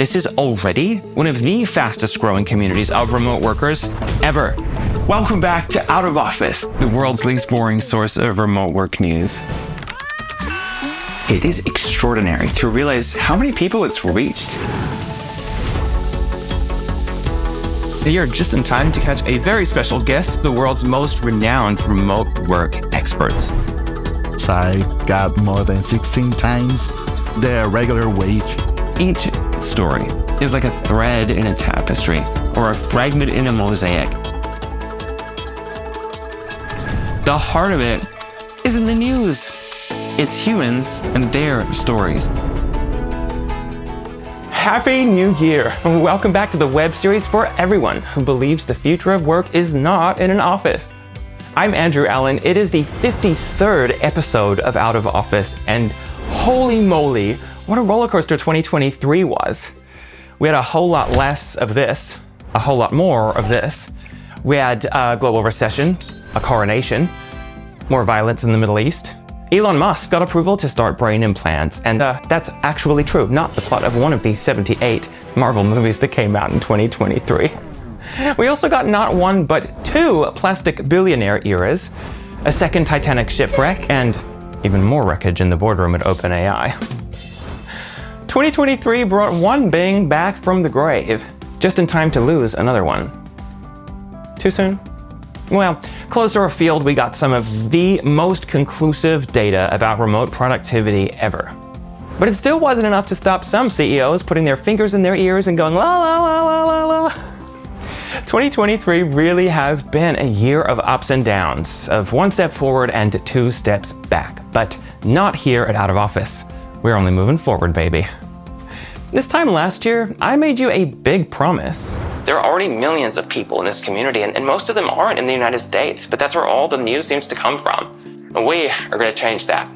this is already one of the fastest growing communities of remote workers ever. Welcome back to Out of Office, the world's least boring source of remote work news. It is extraordinary to realize how many people it's reached. You're just in time to catch a very special guest, the world's most renowned remote work experts. So I got more than 16 times their regular wage. Each story is like a thread in a tapestry or a fragment in a mosaic. The heart of it is in the news. It's humans and their stories. Happy New Year, and welcome back to the web series for everyone who believes the future of work is not in an office. I'm Andrew Allen. It is the 53rd episode of Out of Office, and holy moly, what a roller coaster 2023 was. We had a whole lot less of this, a whole lot more of this. We had a global recession, a coronation, more violence in the Middle East. Elon Musk got approval to start brain implants, and that's actually true, not the plot of one of the 78 Marvel movies that came out in 2023. We also got not one, but two plastic billionaire eras, a second Titanic shipwreck, and even more wreckage in the boardroom at OpenAI. 2023 brought one Bing back from the grave, just in time to lose another one. Too soon? Well, close to our field, we got some of the most conclusive data about remote productivity ever. But it still wasn't enough to stop some CEOs putting their fingers in their ears and going, la la la la la la. 2023 really has been a year of ups and downs, of one step forward and two steps back. But not here at Out of Office. We're only moving forward, baby. This time last year, I made you a big promise. There are already millions of people in this community, and most of them aren't in the United States, but that's where all the news seems to come from. We are going to change that.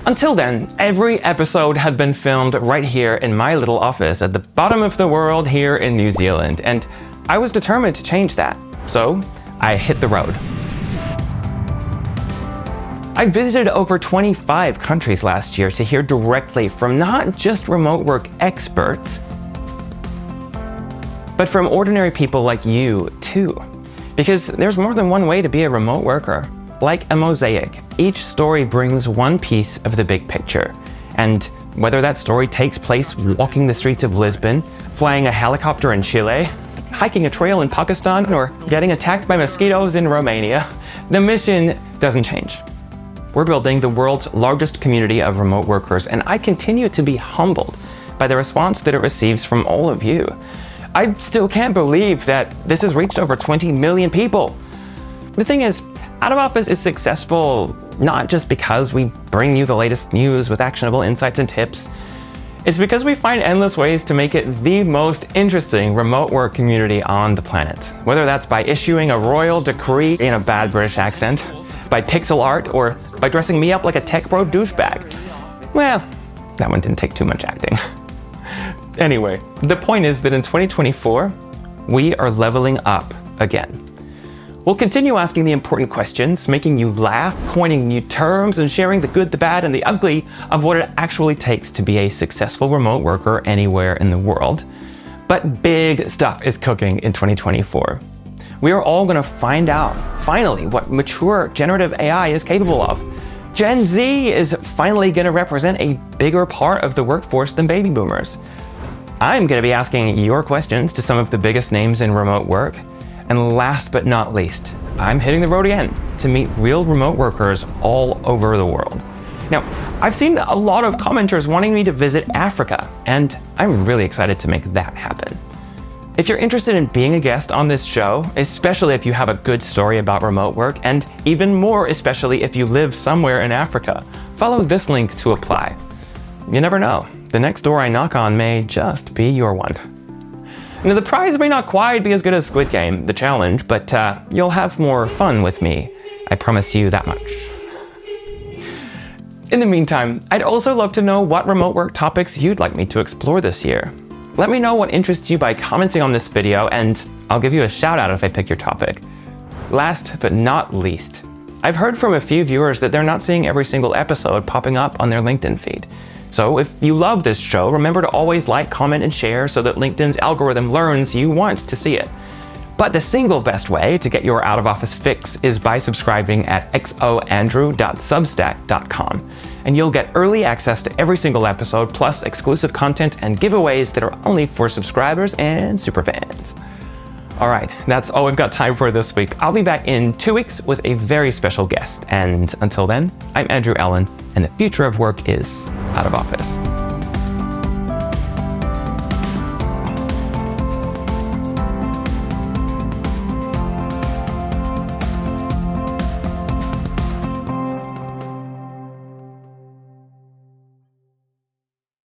Until then, every episode had been filmed right here in my little office at the bottom of the world here in New Zealand, and I was determined to change that. So I hit the road. I visited over 25 countries last year to hear directly from not just remote work experts, but from ordinary people like you too. Because there's more than one way to be a remote worker. Like a mosaic, each story brings one piece of the big picture. And whether that story takes place walking the streets of Lisbon, flying a helicopter in Chile, hiking a trail in Pakistan, or getting attacked by mosquitoes in Romania, the mission doesn't change. We're building the world's largest community of remote workers, and I continue to be humbled by the response that it receives from all of you. I still can't believe that this has reached over 20 million people. The thing is, Out of Office is successful not just because we bring you the latest news with actionable insights and tips. It's because we find endless ways to make it the most interesting remote work community on the planet. Whether that's by issuing a royal decree in a bad British accent, by pixel art, or by dressing me up like a tech bro douchebag. Well, that one didn't take too much acting. Anyway, the point is that in 2024, we are leveling up again. We'll continue asking the important questions, making you laugh, coining new terms, and sharing the good, the bad, and the ugly of what it actually takes to be a successful remote worker anywhere in the world. But big stuff is cooking in 2024. We are all going to find out, finally, what mature generative AI is capable of. Gen Z is finally going to represent a bigger part of the workforce than baby boomers. I'm going to be asking your questions to some of the biggest names in remote work. And last but not least, I'm hitting the road again to meet real remote workers all over the world. Now, I've seen a lot of commenters wanting me to visit Africa, and I'm really excited to make that happen. If you're interested in being a guest on this show, especially if you have a good story about remote work, and even more especially if you live somewhere in Africa, follow this link to apply. You never know, the next door I knock on may just be your one. Now, the prize may not quite be as good as Squid Game, the challenge, but you'll have more fun with me. I promise you that much. In the meantime, I'd also love to know what remote work topics you'd like me to explore this year. Let me know what interests you by commenting on this video, and I'll give you a shout out if I pick your topic. Last but not least, I've heard from a few viewers that they're not seeing every single episode popping up on their LinkedIn feed. So if you love this show, remember to always like, comment, and share so that LinkedIn's algorithm learns you want to see it. But the single best way to get your out-of-office fix is by subscribing at xoandrew.substack.com. And you'll get early access to every single episode, plus exclusive content and giveaways that are only for subscribers and superfans. All right, that's all we've got time for this week. I'll be back in 2 weeks with a very special guest. And until then, I'm Andrew Allen, and the future of work is out of office.